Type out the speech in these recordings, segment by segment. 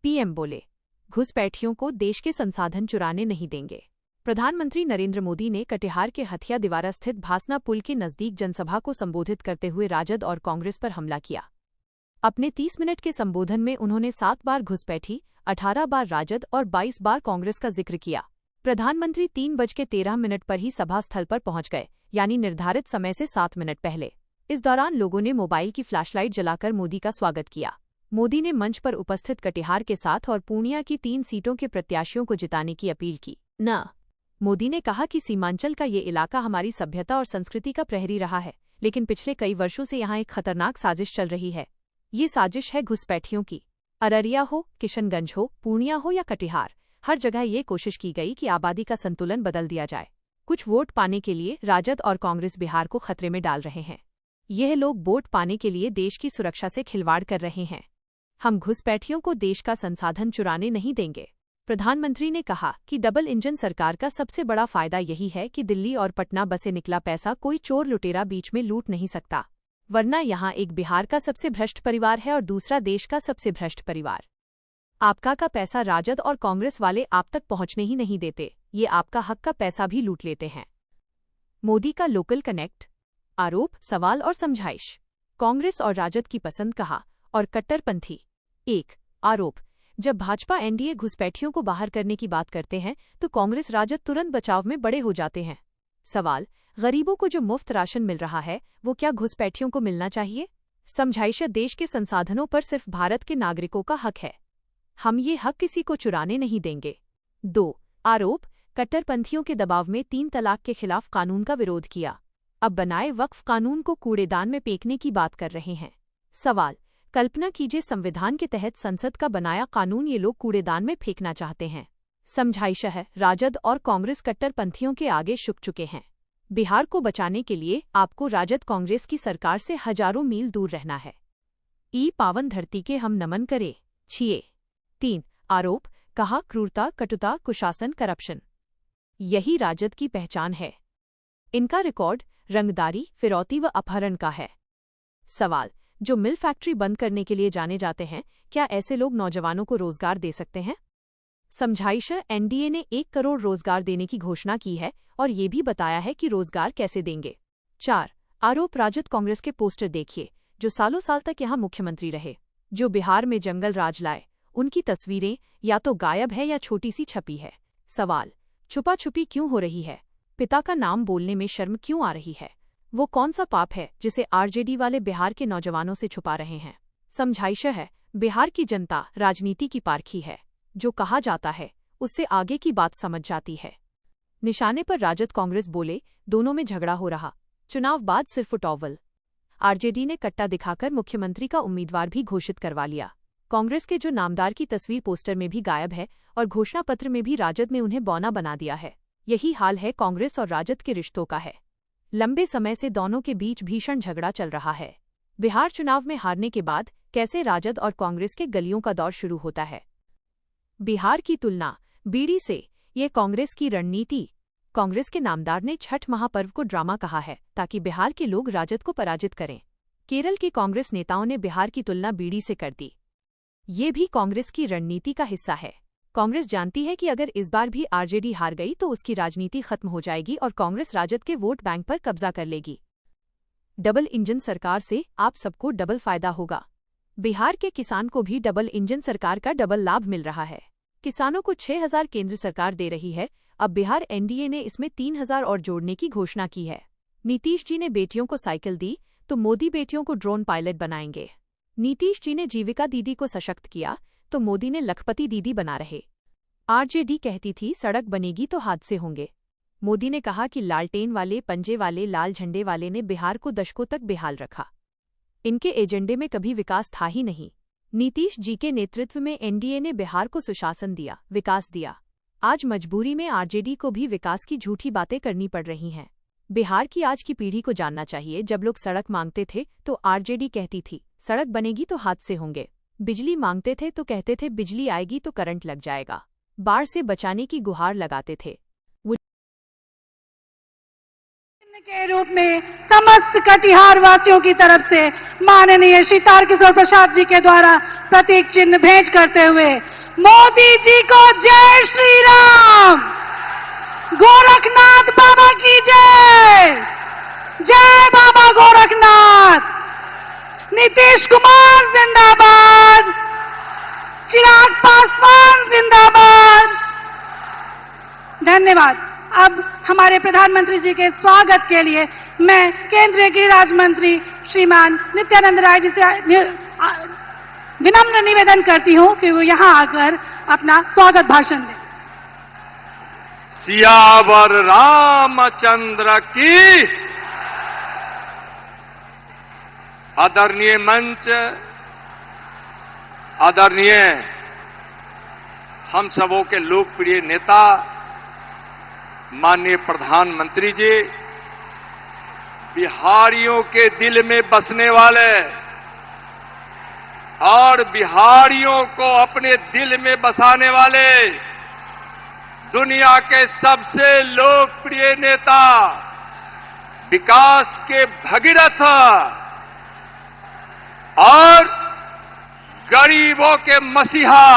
PM बोले, घुसपैठियों को देश के संसाधन चुराने नहीं देंगे। प्रधानमंत्री नरेंद्र मोदी ने कटिहार के हथिया दीवारा स्थित भासना पुल के नजदीक जनसभा को संबोधित करते हुए राजद और कांग्रेस पर हमला किया। अपने 30 मिनट के संबोधन में उन्होंने 7 बार घुसपैठी, 18 बार राजद और 22 बार कांग्रेस का जिक्र किया। प्रधानमंत्री 3:13 पर ही सभा स्थल पर पहुंच गए, यानी निर्धारित समय से 7 मिनट पहले। इस दौरान लोगों ने मोबाइल की फ्लैशलाइट जलाकर मोदी का स्वागत किया। मोदी ने मंच पर उपस्थित कटिहार के साथ और पूर्णिया की 3 सीटों के प्रत्याशियों को जिताने की अपील की। मोदी ने कहा कि सीमांचल का ये इलाका हमारी सभ्यता और संस्कृति का प्रहरी रहा है, लेकिन पिछले कई वर्षों से यहाँ एक खतरनाक साजिश चल रही है। ये साजिश है घुसपैठियों की। अररिया हो, किशनगंज हो, पूर्णिया हो या कटिहार, हर जगह ये कोशिश की गई कि आबादी का संतुलन बदल दिया जाए। कुछ वोट पाने के लिए राजद और कांग्रेस बिहार को खतरे में डाल रहे हैं। यह लोग वोट पाने के लिए देश की सुरक्षा से खिलवाड़ कर रहे हैं। हम घुसपैठियों को देश का संसाधन चुराने नहीं देंगे। प्रधानमंत्री ने कहा कि डबल इंजन सरकार का सबसे बड़ा फायदा यही है कि दिल्ली और पटना बसे निकला पैसा कोई चोर लुटेरा बीच में लूट नहीं सकता, वरना यहाँ एक बिहार का सबसे भ्रष्ट परिवार है और दूसरा देश का सबसे भ्रष्ट परिवार। आपका का पैसा राजद और कांग्रेस वाले आप तक पहुंचने ही नहीं देते, ये आपका हक का पैसा भी लूट लेते हैं। मोदी का लोकल कनेक्ट, आरोप, सवाल और समझाइश। कांग्रेस और राजद की पसंद कहा और कट्टरपंथी। 1. आरोप, जब भाजपा एनडीए घुसपैठियों को बाहर करने की बात करते हैं तो कांग्रेस राजद तुरंत बचाव में बड़े हो जाते हैं। सवाल, गरीबों को जो मुफ्त राशन मिल रहा है वो क्या घुसपैठियों को मिलना चाहिए? समझाइश, देश के संसाधनों पर सिर्फ भारत के नागरिकों का हक है, हम ये हक किसी को चुराने नहीं देंगे। 2. आरोप, कट्टरपंथियों के दबाव में 3 तलाक के खिलाफ कानून का विरोध किया, अब बनाए वक्फ कानून को कूड़ेदान में फेंकने की बात कर रहे हैं। सवाल, कल्पना कीजिए संविधान के तहत संसद का बनाया कानून ये लोग कूड़ेदान में फेंकना चाहते हैं। समझाइश है, राजद और कांग्रेस कट्टरपंथियों के आगे झुक चुके हैं। बिहार को बचाने के लिए आपको राजद कांग्रेस की सरकार से हजारों मील दूर रहना है। ई पावन धरती के हम नमन करें। 3. आरोप, कहा क्रूरता, कटुता, कुशासन, करप्शन यही राजद की पहचान है। इनका रिकॉर्ड रंगदारी, फिरौती व अपहरण का है। सवाल, जो मिल फैक्ट्री बंद करने के लिए जाने जाते हैं, क्या ऐसे लोग नौजवानों को रोजगार दे सकते हैं? समझाइश, एनडीए ने 1 करोड़ रोजगार देने की घोषणा की है और ये भी बताया है कि रोजगार कैसे देंगे। 4. आरोप, राजद कांग्रेस के पोस्टर देखिए, जो सालों साल तक यहाँ मुख्यमंत्री रहे, जो बिहार में जंगल राज लाए, उनकी तस्वीरें या तो गायब है या छोटी सी छपी है। सवाल, छुपा छुपी क्यों हो रही है? पिता का नाम बोलने में शर्म क्यों आ रही है? वो कौन सा पाप है जिसे आरजेडी वाले बिहार के नौजवानों से छुपा रहे हैं? समझाइश है, बिहार की जनता राजनीति की पारखी है, जो कहा जाता है उससे आगे की बात समझ जाती है। निशाने पर राजद कांग्रेस बोले, दोनों में झगड़ा हो रहा, चुनाव बाद सिर्फ फुटॉवल। आरजेडी ने कट्टा दिखाकर मुख्यमंत्री का उम्मीदवार भी घोषित करवा लिया। कांग्रेस के जो नामदार की तस्वीर पोस्टर में भी गायब है और घोषणा पत्र में भी राजद में उन्हें बौना बना दिया है। यही हाल है कांग्रेस और राजद के रिश्तों का है। लंबे समय से दोनों के बीच भीषण झगड़ा चल रहा है। बिहार चुनाव में हारने के बाद कैसे राजद और कांग्रेस के गलियों का दौर शुरू होता है। बिहार की तुलना बीड़ी से, ये कांग्रेस की रणनीति। कांग्रेस के नामदार ने छठ महापर्व को ड्रामा कहा है ताकि बिहार के लोग राजद को पराजित करें। केरल के कांग्रेस नेताओं ने बिहार की तुलना बीड़ी से कर दी। ये भी कांग्रेस की रणनीति का हिस्सा है। कांग्रेस जानती है कि अगर इस बार भी आरजेडी हार गई तो उसकी राजनीति खत्म हो जाएगी और कांग्रेस राजद के वोट बैंक पर कब्जा कर लेगी। डबल इंजन सरकार से आप सबको डबल फायदा होगा। बिहार के किसान को भी डबल इंजन सरकार का डबल लाभ मिल रहा है। किसानों को 6,000 केंद्र सरकार दे रही है, अब बिहार एनडीए ने इसमें 3,000 और जोड़ने की घोषणा की है। नीतीश जी ने बेटियों को साइकिल दी तो मोदी बेटियों को ड्रोन पायलट बनाएंगे। नीतीश जी ने जीविका दीदी को सशक्त किया तो मोदी ने लखपति दीदी बना रहे। आरजेडी कहती थी सड़क बनेगी तो हादसे होंगे। मोदी ने कहा कि लालटेन वाले, पंजे वाले, लाल झंडे वाले ने बिहार को दशकों तक बेहाल रखा। इनके एजेंडे में कभी विकास था ही नहीं। नीतीश जी के नेतृत्व में एनडीए ने बिहार को सुशासन दिया, विकास दिया। आज मजबूरी में आरजेडी को भी विकास की झूठी बातें करनी पड़ रही हैं। बिहार की आज की पीढ़ी को जानना चाहिए, जब लोग सड़क मांगते थे तो आरजेडी कहती थी सड़क बनेगी तो हादसे होंगे। बिजली मांगते थे तो कहते थे बिजली आएगी तो करंट लग जाएगा। बाढ़ से बचाने की गुहार लगाते थे। के रूप में समस्त कटिहार वासियों की तरफ से माननीय श्री तारकिशोर प्रसाद जी के द्वारा प्रतीक चिन्ह भेंट करते हुए मोदी जी को जय श्री राम। गोरखनाथ बाबा की जय। जय बाबा गोरखनाथ। नीतीश कुमार जिंदाबाद। चिराग पासवान जिंदाबाद। धन्यवाद। अब हमारे प्रधानमंत्री जी के स्वागत के लिए मैं केंद्रीय गृह राज्य मंत्री श्रीमान नित्यानंद राय जी से विनम्र निवेदन करती हूं कि वो यहां आकर अपना स्वागत भाषण दें। सियावर रामचंद्र की। आदरणीय मंच, आदरणीय हम सबों के लोकप्रिय नेता माननीय प्रधानमंत्री जी, बिहारियों के दिल में बसने वाले और बिहारियों को अपने दिल में बसाने वाले दुनिया के सबसे लोकप्रिय नेता, विकास के भगीरथ और गरीबों के मसीहा,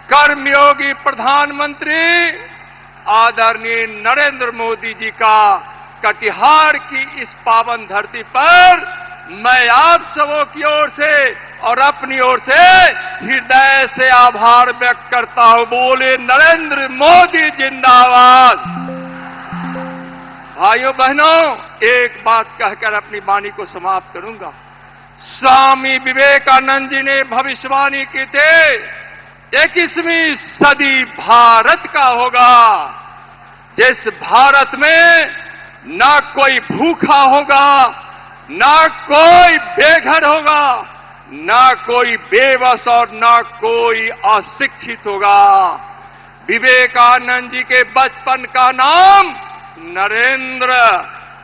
कर्मयोगी प्रधानमंत्री आदरणीय नरेंद्र मोदी जी का कटिहार की इस पावन धरती पर मैं आप सबों की ओर से और अपनी ओर से हृदय से आभार व्यक्त करता हूं। बोले नरेंद्र मोदी जिंदाबाद। भाइयों बहनों, एक बात कहकर अपनी वाणी को समाप्त करूंगा। स्वामी विवेकानंद जी ने भविष्यवाणी की थी, 21वीं सदी भारत का होगा, जिस भारत में ना कोई भूखा होगा, ना कोई बेघर होगा, ना कोई बेबस और ना कोई अशिक्षित होगा। विवेकानंद जी के बचपन का नाम नरेंद्र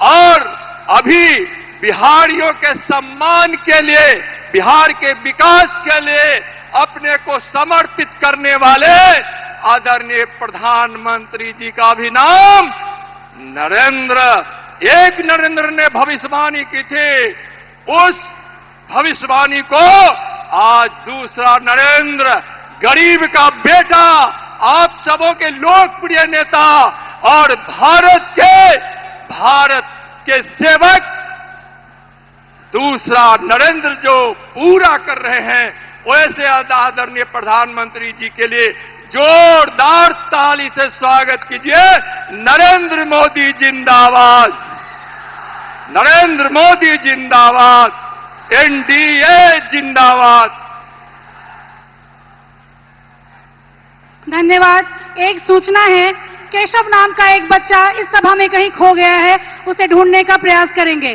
और अभी बिहारियों के सम्मान के लिए, बिहार के विकास के लिए अपने को समर्पित करने वाले आदरणीय प्रधानमंत्री जी का भी नाम नरेंद्र। एक नरेंद्र ने भविष्यवाणी की थी, उस भविष्यवाणी को आज दूसरा नरेंद्र, गरीब का बेटा, आप सबों के लोकप्रिय नेता और भारत के सेवक दूसरा नरेंद्र जो पूरा कर रहे हैं, वैसे आदरणीय प्रधानमंत्री जी के लिए जोरदार ताली से स्वागत कीजिए। नरेंद्र मोदी जिंदाबाद। नरेंद्र मोदी जिंदाबाद। एनडीए जिंदाबाद। धन्यवाद। एक सूचना है, केशव नाम का एक बच्चा इस सभा में कहीं खो गया है, उसे ढूंढने का प्रयास करेंगे।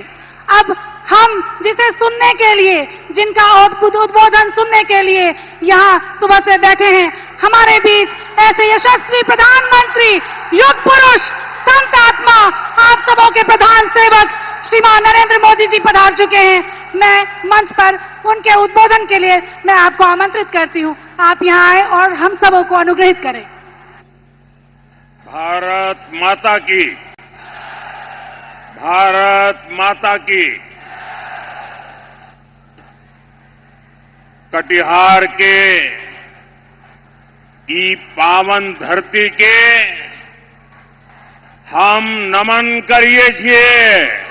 अब हम जिसे सुनने के लिए, जिनका उद्बोधन सुनने के लिए यहाँ सुबह से बैठे हैं, हमारे बीच ऐसे यशस्वी प्रधानमंत्री, युग पुरुष, संत आत्मा, आप सबों के प्रधान सेवक श्रीमान नरेंद्र मोदी जी पधार चुके हैं। मैं मंच पर उनके उद्बोधन के लिए मैं आपको आमंत्रित करती हूँ। आप यहाँ आए और हम सबों को अनुग्रहित करें। भारत माता की। भारत माता की। कटिहार के ई पावन धरती के हम नमन करिए छिए।